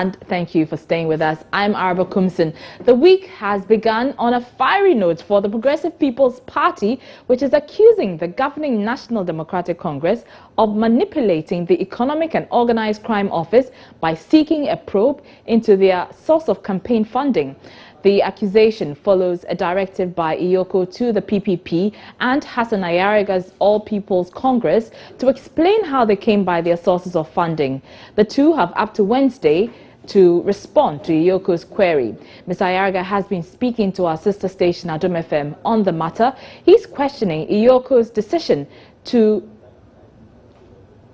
and thank you for staying with us. I'm Araba Kumsin. The week has begun on a fiery note for the Progressive People's Party, which is accusing the governing National Democratic Congress of manipulating the Economic and Organized Crime Office by seeking a probe into their source of campaign funding. The accusation follows a directive by EOCO to the PPP and Hassan Ayariga's All People's Congress to explain how they came by their sources of funding. The two have up to Wednesday to respond to EOCO's query. Mr. Ayariga has been speaking to our sister station Adom FM on the matter. He's questioning EOCO's decision to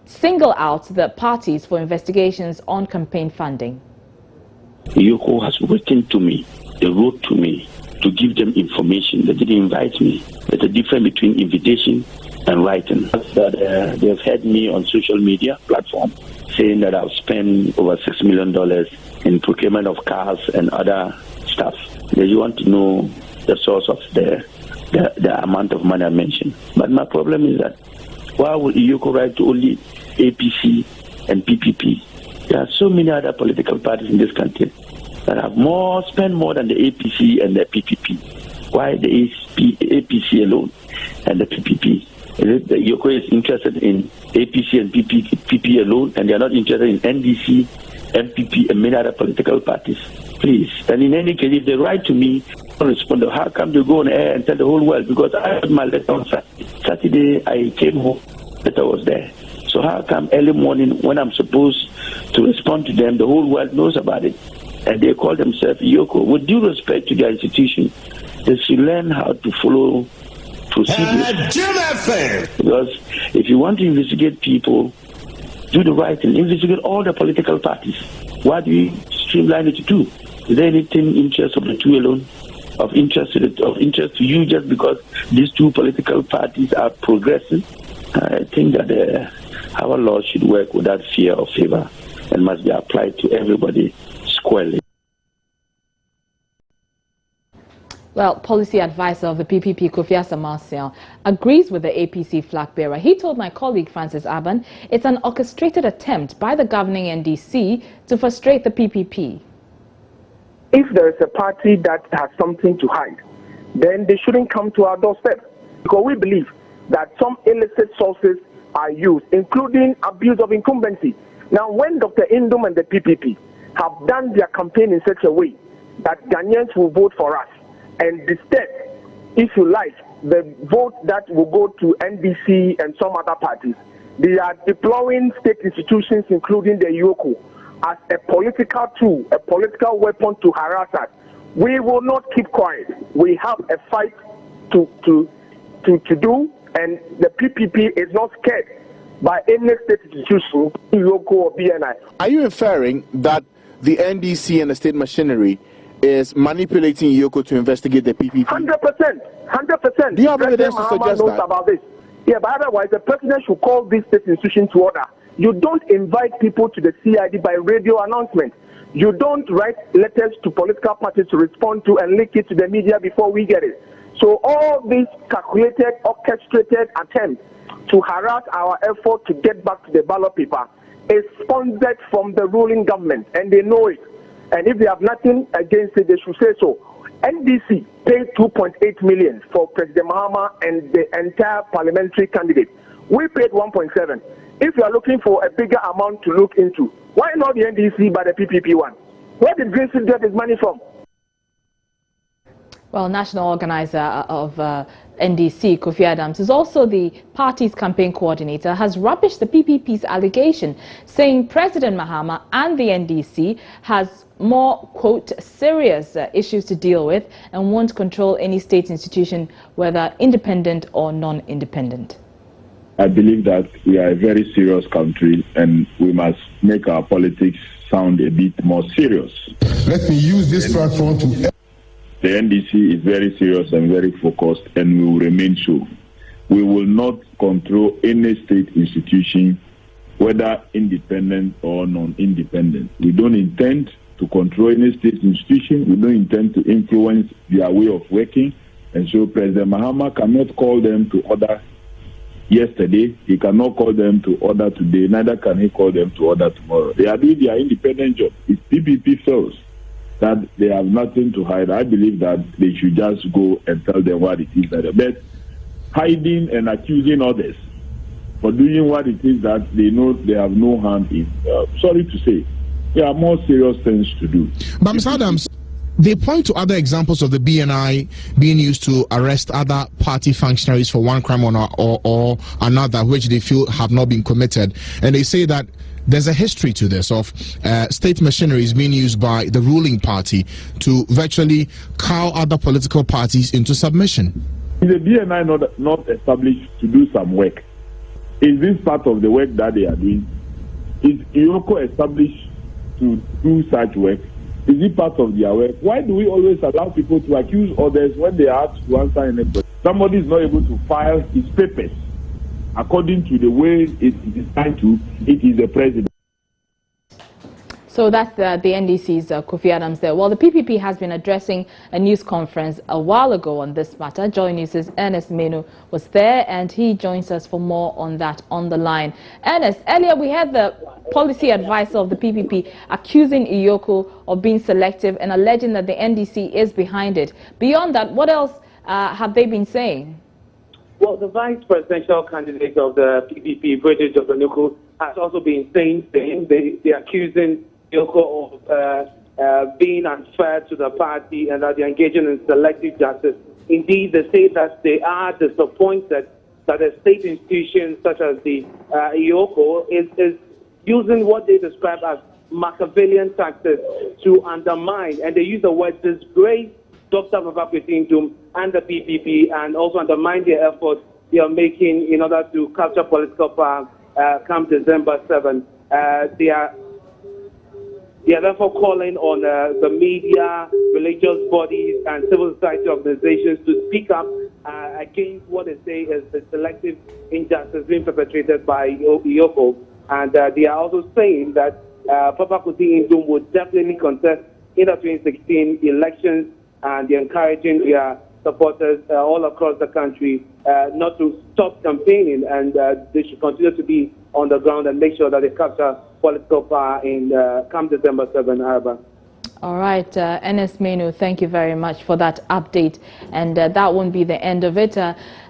single out the parties for investigations on campaign funding. EOCO has written to me. They wrote to me to give them information. They didn't invite me. There's a difference between invitation and writing. That they've had me on social media platform saying that I've spent over $6 million in procurement of cars and other stuff. They want to know the source of the amount of money I mentioned. But my problem is that why would EOCO write to only APC and PPP? There are so many other political parties in this country that have spend more than the APC and the PPP. Why the APC alone and the PPP? Is it the EOCO is interested in APC and PPP alone, and they are not interested in NDC, MPP, and many other political parties? Please. And in any case, if they write to me, I'll respond. How come they go on air and tell the whole world? Because I had my letter on Saturday. I came home, letter was there. So how come early morning when I'm supposed to respond to them, the whole world knows about it? And they call themselves EOCO. With due respect to their institution, they should learn how to follow procedures. Because if you want to investigate people, do the right thing. Investigate all the political parties. Why do you streamline it to two? Is there anything interest of the two alone? Of interest to you just because these two political parties are progressive? I think that our law should work without fear or favor and must be applied to everybody squarely. Well, policy advisor of the PPP, Kofi Asamasia, agrees with the APC flag bearer. He told my colleague Francis Aban it's an orchestrated attempt by the governing NDC to frustrate the PPP. If there is a party that has something to hide, then they shouldn't come to our doorstep, because we believe that some illicit sources are used, including abuse of incumbency. Now, when Dr. Indom and the PPP have done their campaign in such a way that Ghanaians will vote for us, and instead, if you like, the vote that will go to NDC and some other parties, they are deploying state institutions, including the EOCO, as a political tool, a political weapon to harass us. We will not keep quiet. We have a fight to do, and the PPP is not scared by any state institution, EOCO or BNI. Are you inferring that the NDC and the state machinery is manipulating EOCO to investigate the PPP? 100%. Do you have evidence to suggest that? About this? Yeah, but otherwise the president should call this state institution to order. You don't invite people to the CID by radio announcement. You don't write letters to political parties to respond to and leak it to the media before we get it. So all these calculated, orchestrated attempts to harass our effort to get back to the ballot paper is sponsored from the ruling government, and they know it. And if they have nothing against it, they should say so. NDC paid 2.8 million for President Mahama and the entire parliamentary candidate. We paid 1.7. If you are looking for a bigger amount to look into, why not the NDC but the PPP one? Where did Greenfield get his money from? Well, national organizer of NDC, Kofi Adams, is also the party's campaign coordinator, has rubbished the PPP's allegation, saying President Mahama and the NDC has more, quote, serious issues to deal with and won't control any state institution, whether independent or non-independent. I believe that we are a very serious country and we must make our politics sound a bit more serious. Let me use this platform to... The NDC is very serious and very focused, and we will remain so. We will not control any state institution, whether independent or non-independent. We don't intend to control any state institution. We don't intend to influence their way of working. And so President Mahama cannot call them to order yesterday. He cannot call them to order today. Neither can he call them to order tomorrow. They are doing their independent job. If PPP feels that they have nothing to hide, I believe that they should just go and tell them what it is that they are. But hiding and accusing others for doing what it is that they know they have no hand in, sorry to say, there are more serious things to do. But Mr. Adams, they point to other examples of the BNI being used to arrest other party functionaries for one crime or another, which they feel have not been committed. And they say that there's a history to this of state machineries being used by the ruling party to virtually cow other political parties into submission. Is the BNI not established to do some work? Is this part of the work that they are doing? Is EOCO established to do such work? Is it part of their work? Why do we always allow people to accuse others when they are asked to answer anything? Somebody is not able to file his papers according to the way it is designed to. It is the president. So that's the NDC's Kofi Adams there. Well, the PPP has been addressing a news conference a while ago on this matter. Joy News' Ernest Menu was there, and he joins us for more on that on the line. Ernest, earlier we had the policy advisor of the PPP accusing EOCO of being selective and alleging that the NDC is behind it. Beyond that, what else have they been saying? Well, the vice presidential candidate of the PPP, British Dr. Nuku, has also been saying they're accusing EOCO of being unfair to the party and that they're engaging in selective justice. Indeed, they say that they are disappointed that a state institution such as the EOCO is using what they describe as Machiavellian tactics to undermine, and they use the word disgrace, Dr. Papa Kwesi and the PPP, and also undermine the efforts they are making in order to capture political power come December 7. They are therefore calling on the media, religious bodies, and civil society organizations to speak up against what they say is the selective injustice being perpetrated by EOCO. And they are also saying that Papa Kwesi would definitely contest in the 2016 elections, and they're encouraging their supporters all across the country not to stop campaigning, and they should continue to be on the ground and make sure that they capture political power in come December 7, Araba. All right, Ernest Menu, thank you very much for that update. And that won't be the end of it.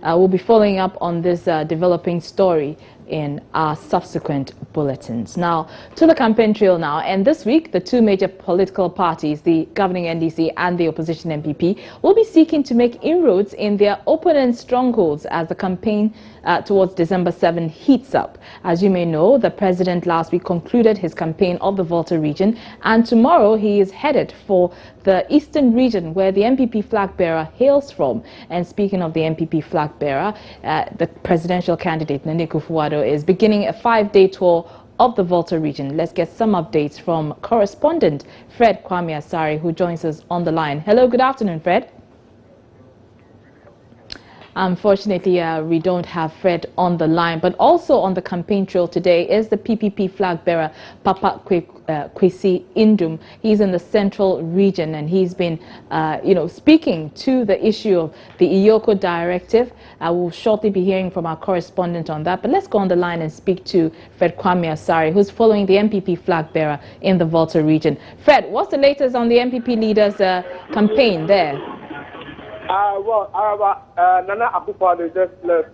We'll be following up on this developing story in our subsequent bulletins. Now, to the campaign trail now. And this week, the two major political parties, the governing NDC and the opposition MPP, will be seeking to make inroads in their opponents' strongholds as the campaign towards December 7 heats up. As you may know, the president last week concluded his campaign of the Volta region, and tomorrow he is headed for the eastern region where the MPP flag bearer hails from. And speaking of the MPP flag bearer, the presidential candidate Nana Akufo-Addo is beginning a 5-day tour of the Volta region. Let's get some updates from correspondent Fred Kwame Asari, who joins us on the line. Hello, good afternoon, Fred. Unfortunately, we don't have Fred on the line, but also on the campaign trail today is the PPP flag bearer, Papa Kwesi Indum. He's in the central region, and he's been, speaking to the issue of the EOCO directive. We'll shortly be hearing from our correspondent on that, but let's go on the line and speak to Fred Kwame Asari, who's following the MPP flag bearer in the Volta region. Fred, what's the latest on the MPP leaders' campaign there? Well, Nana Akufo-Addo just left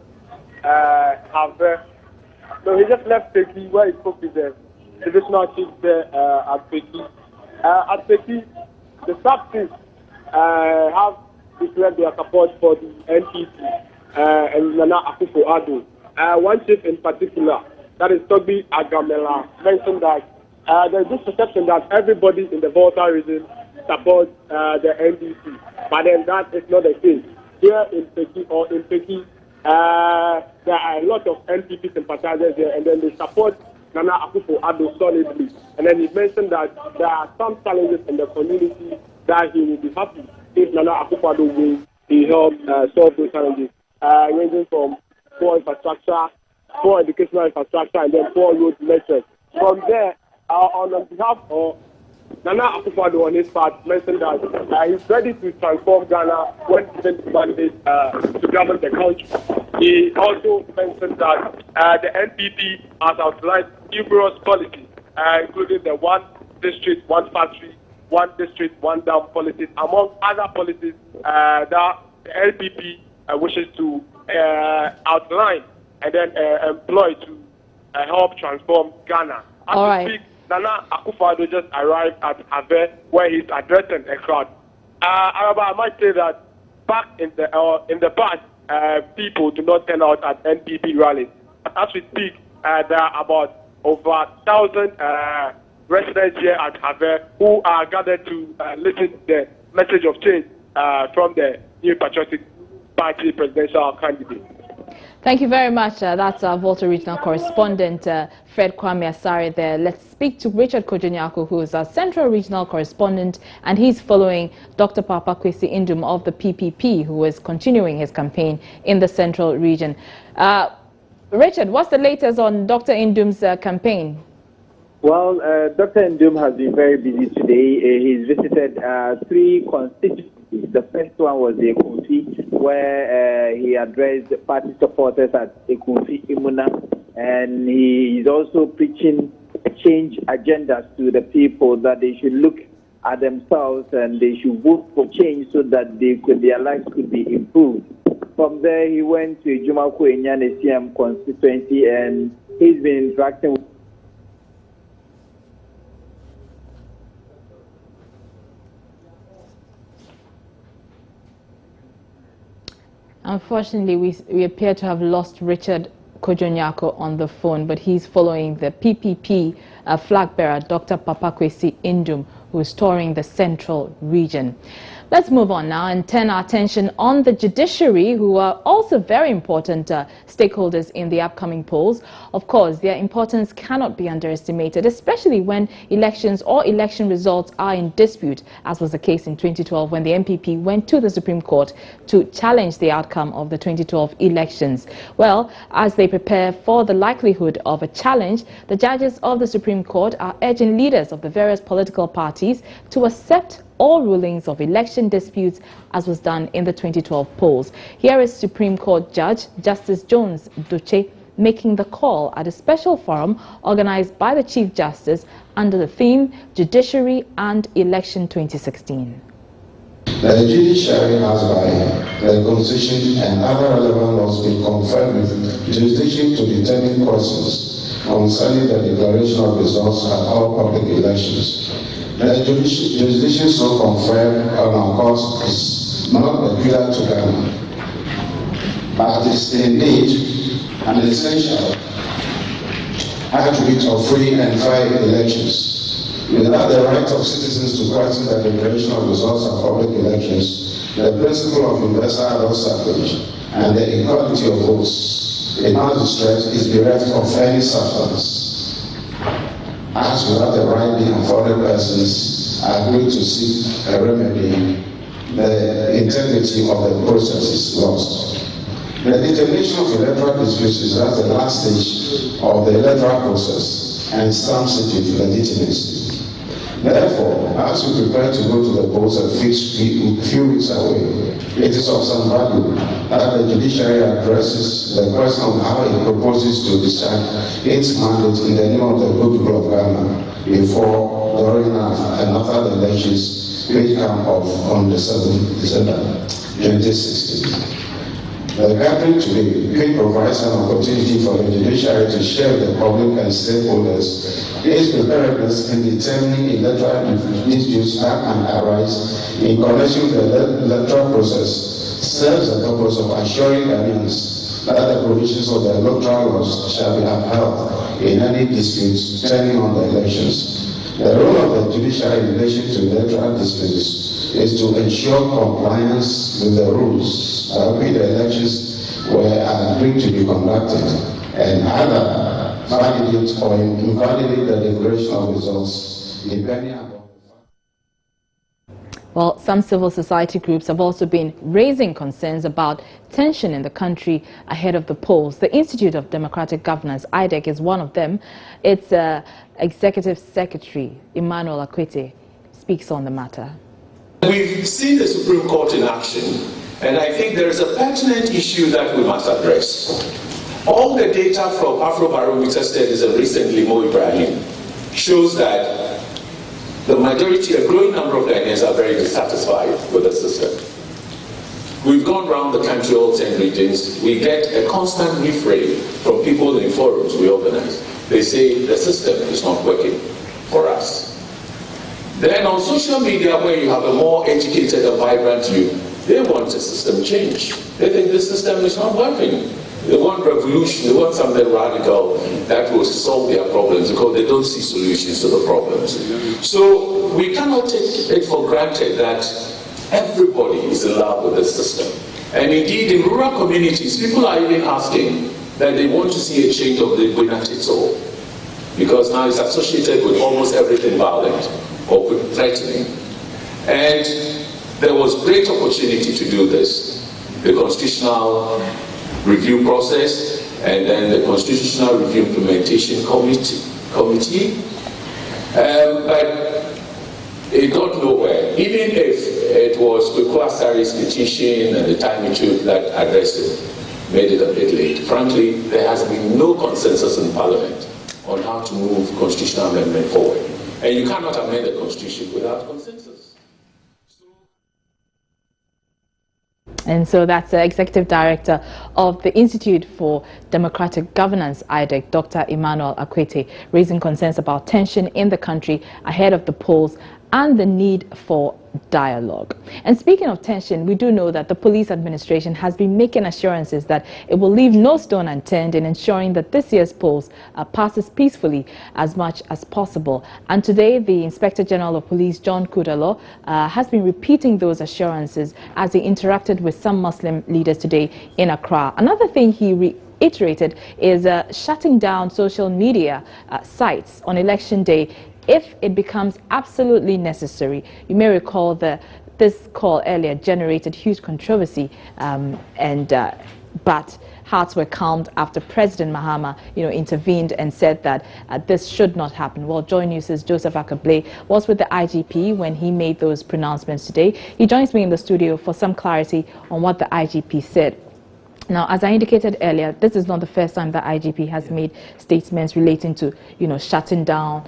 so he just left Peki, where he spoke with the divisional chief there at Peki. At Peki, the substance have declared their support for the NPC and Nana Akufo-Addo. One chief in particular, that is Toby Agamela, mentioned that there's this perception that everybody in the Volta region supports the NDC, but then that is not the case. Here in Peki, there are a lot of NPP sympathizers there, and then they support Nana Akufo-Addo solidly. And then he mentioned that there are some challenges in the community that he will be happy if Nana Akufo-Addo wins. He helps solve those challenges, ranging from poor infrastructure, poor educational infrastructure, and then poor road network. From there, on behalf of Nana Akufo-Addo on his part mentioned that he's ready to transform Ghana when given the mandate to govern the country. He also mentioned that the NPP has outlined numerous policies, including the one district, one factory, one district, one dam policies, among other policies that the NPP wishes to outline and then employ to help transform Ghana. As All we right. speak, Nana Akufo-Addo just arrived at Ave, where he's addressing a crowd. However, I might say that back in the past, people do not turn out at NPP rallies. As we speak, there are about over 1,000 residents here at Ave who are gathered to listen to the message of change from the New Patriotic Party presidential candidate. Thank you very much. That's our Volta Regional Correspondent, Fred Kwame Asare there. Let's speak to Richard Kojo-Nyarko, who is our Central Regional Correspondent, and he's following Dr. Papa Kwesi Indum of the PPP, who is continuing his campaign in the Central Region. Richard, what's the latest on Dr. Indum's campaign? Well, Dr. Indum has been very busy today. He's visited 3 constituencies. The first one was the Ekunfi, where he addressed party supporters at Ekunfi Imuna, and he is also preaching change agendas to the people, that they should look at themselves and they should vote for change so that their lives could be improved. From there, he went to Jumako Enyane CM constituency, and he's been interacting with Unfortunately, we appear to have lost Richard Kojo-Nyarko on the phone, but he's following the PPP flag bearer, Dr. Papa Kwesi Indum, who is touring the Central Region. Let's move on now and turn our attention on the judiciary, who are also very important stakeholders in the upcoming polls. Of course, their importance cannot be underestimated, especially when elections or election results are in dispute, as was the case in 2012 when the MPP went to the Supreme Court to challenge the outcome of the 2012 elections. Well, as they prepare for the likelihood of a challenge, the judges of the Supreme Court are urging leaders of the various political parties to accept all rulings of election disputes, as was done in the 2012 polls. Here is Supreme Court Judge Justice Jones Duche making the call at a special forum organized by the Chief Justice under the theme Judiciary and Election 2016. The judiciary has, by the Constitution and other relevant laws, been conferred with jurisdiction to determine questions concerning the declaration of results at all public elections. The jurisdiction so conferred on our course is not peculiar to Ghana, but is indeed an essential attribute of free and fair elections. Without the right of citizens to question the declaration of results of public elections, the principle of universal adult suffrage and the equality of votes in our distress is bereft of any substance. As without the right being afforded persons agree to seek a remedy, the integrity of the process is lost. The determination of electoral disputes is at the last stage of the electoral process and stamps it with legitimacy. Therefore, as we prepare to go to the polls a few weeks away, it is of some value that the judiciary addresses the question of how it proposes to discharge its mandate in the name of the good people of Ghana before, during, and after the elections which come off on the 7th December 2016. The gathering today provides an opportunity for the judiciary to share with the public and stakeholders its preparedness in determining electoral disputes that can arise in connection with the electoral process, serves the purpose of assuring Ghanaians that the provisions of the electoral laws shall be upheld in any disputes turning on the elections. The role of the judiciary in relation to electoral disputes is to ensure compliance with the rules by which the elections were agreed to be conducted, and either validate or invalidate the declaration of results depending on. Well, some civil society groups have also been raising concerns about tension in the country ahead of the polls. The Institute of Democratic Governance, IDEC, is one of them. Its Executive Secretary, Emmanuel Akwete, speaks on the matter. We've seen the Supreme Court in action And I think there is a pertinent issue that we must address. All the data from Afrobarometer studies and recently Mo Ibrahim shows that the majority, a growing number of Ghanaians are very dissatisfied with the system. We've gone around the country, all 10 regions. We get a constant refrain from people in forums we organize. They say the system is not working for us. Then on social media, where you have a more educated and vibrant youth, they want a system change. They think the system is not working. They want revolution, they want something radical that will solve their problems because they don't see solutions to the problems. So we cannot take it for granted that everybody is in love with the system. And indeed, in rural communities, people are even asking that they want to see a change of the winner takes all. Because now it's associated with almost everything violent or threatening. And there was great opportunity to do this. The constitutional review process and then the constitutional review implementation committee. But it got nowhere. Even if it was Kwekwa Asari's petition and the time it took that addressed it, made it a bit late. Frankly, there has been no consensus in Parliament on how to move constitutional amendment forward. And you cannot amend the constitution without consensus. And so that's the Executive Director of the Institute for Democratic Governance, IDEC, Dr. Emmanuel Akwete, raising concerns about tension in the country ahead of the polls and the need for dialogue. And speaking of tension, we do know that the police administration has been making assurances that it will leave no stone unturned in ensuring that this year's polls passes peacefully as much as possible. And today, the Inspector General of Police, John Kudalo, has been repeating those assurances as he interacted with some Muslim leaders today in Accra. Another thing he reiterated is shutting down social media sites on election day if it becomes absolutely necessary. You may recall that this call earlier generated huge controversy, but hearts were calmed after President Mahama, intervened and said that this should not happen. Well, Joy News' Joseph Akable was with the IGP when he made those pronouncements today. He joins me in the studio for some clarity on what the IGP said. Now, as I indicated earlier, this is not the first time the IGP has made statements relating to, shutting down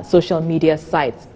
social media sites.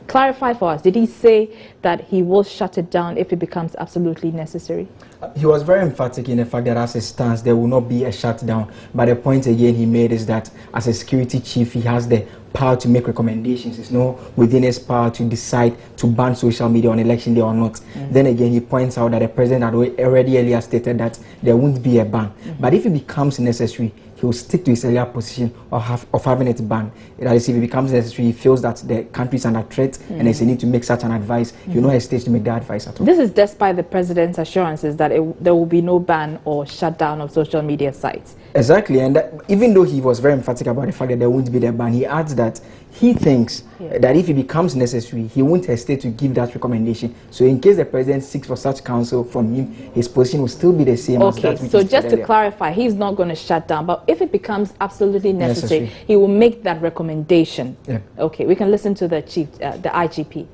Clarify for us, did he say that he will shut it down if it becomes absolutely necessary? He was very emphatic in the fact that as a stance, there will not be a shutdown. But the point again he made is that as a security chief, he has the power to make recommendations. It's not within his power to decide to ban social media on election day or not. Then again, he points out that the president had already earlier stated that there won't be a ban. But if it becomes necessary, he will stick to his earlier position of having it banned. That is, if it becomes necessary, he feels that the country is under threat and there's a need to make such an advice, he will not hesitate to make that advice at all. This is despite the president's assurances that there will be no ban or shutdown of social media sites. Exactly, and even though he was very emphatic about the fact that there won't be the ban, he adds that he thinks that if it becomes necessary, he won't hesitate to give that recommendation. So in case the president seeks for such counsel from him, his position will still be the same as that which so just to clarify, he's not going to shut down, but if it becomes absolutely necessary, he will make that recommendation. Okay, we can listen to the chief, the IGP.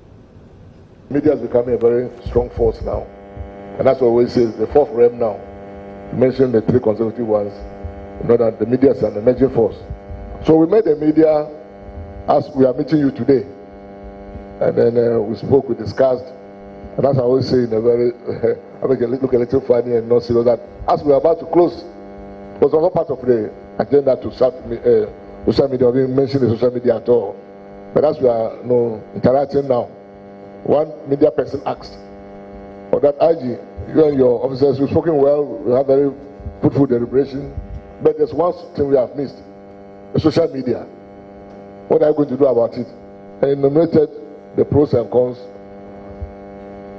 Media is becoming a very strong force now, and that's what we say is the fourth realm now. You mentioned the three consecutive ones. You know that the media is an emerging force. So we made the media as we are meeting you today. And then we spoke, we discussed. And as I always say in a very, I make it look a little funny and not serious, that as we are about to close, it was not part of the agenda to start social media, we didn't mention the social media at all. But as we are interacting now, one media person asked, for that IG, you and your officers, you've spoken well, we have very fruitful deliberation. But there's one thing we have missed, the social media. What are you going to do about it? And enumerated the pros and cons,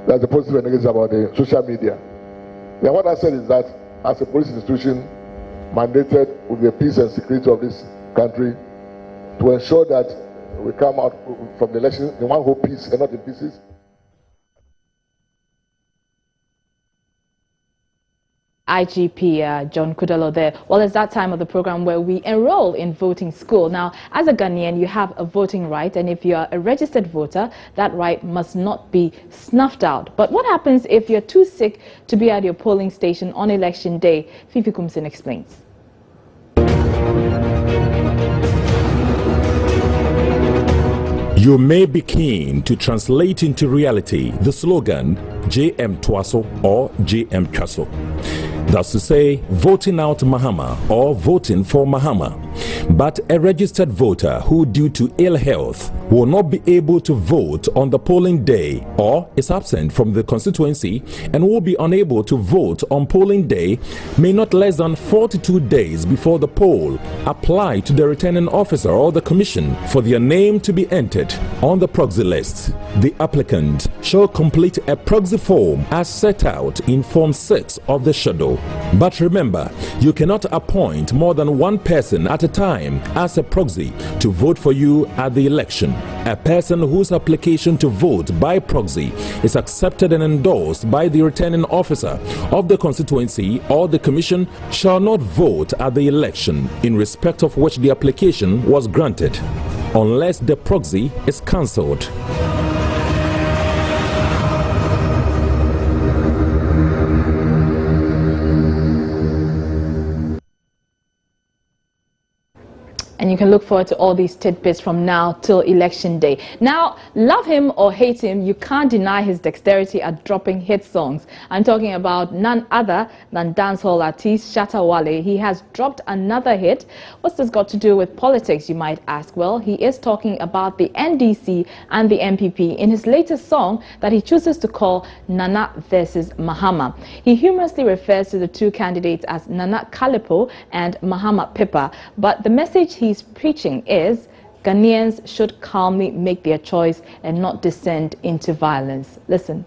that's the positive and negatives about the social media. Then what I said is that as a police institution mandated with the peace and security of this country to ensure that we come out from the election in one whole piece and not in pieces. IGP John Kudalo there. Well, it's that time of the program where we enroll in voting school. Now, as a Ghanaian, you have a voting right, and if you are a registered voter, that right must not be snuffed out. But what happens if you're too sick to be at your polling station on election day? Fifi Kumsin explains. You may be keen to translate into reality the slogan JM Twaso or JM Chaso. That's to say, voting out Mahama or voting for Mahama. But a registered voter who, due to ill health, will not be able to vote on the polling day or is absent from the constituency and will be unable to vote on polling day may not less than 42 days before the poll apply to the returning officer or the commission for their name to be entered on the proxy list. The applicant shall complete a proxy form as set out in Form 6 of the schedule. But remember, you cannot appoint more than one person at a time as a proxy to vote for you at the election. A person whose application to vote by proxy is accepted and endorsed by the returning officer of the constituency or the commission shall not vote at the election in respect of which the application was granted, unless the proxy is cancelled. And you can look forward to all these tidbits from now till election day. Now, love him or hate him, you can't deny his dexterity at dropping hit songs. I'm talking about none other than dancehall artist Shatta Wale. He has dropped another hit. What's this got to do with politics, you might ask? Well, he is talking about the NDC and the MPP in his latest song that he chooses to call Nana versus Mahama. He humorously refers to the two candidates as Nana Kalipo and Mahama Pippa, but the message he's preaching is Ghanaians should calmly make their choice and not descend into violence. Listen.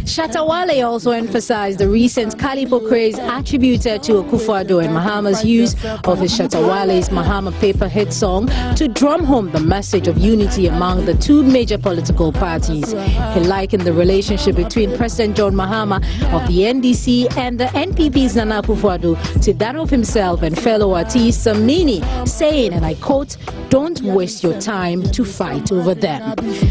Shatta Wale also emphasized the recent Kalipo craze attributed to Akufo-Addo and Mahama's use of his Shatta Wale's Mahama Paper hit song to drum home the message of unity among the two major political parties. He likened the relationship between President John Mahama of the NDC and the NPP's Nana Akufo-Addo to that of himself and fellow artist Samini, saying, and I quote, "Don't waste your time to fight over them."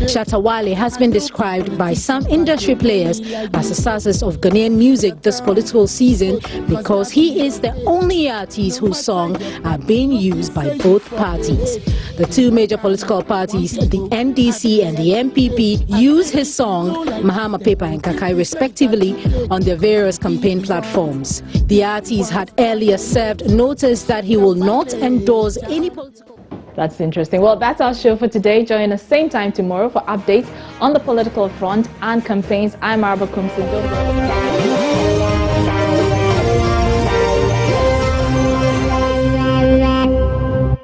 Shatta Wale has been described by some industry players as the success of Ghanaian music this political season because he is the only artist whose songs are being used by both parties. The two major political parties, the NDC and the MPP, use his song Mahama Paper and Kakai respectively on their various campaign platforms. The artist had earlier served notice that he will not endorse any political... That's interesting. Well, that's our show for today. Join us same time tomorrow for updates on the political front and campaigns. I'm Arba Kumsin.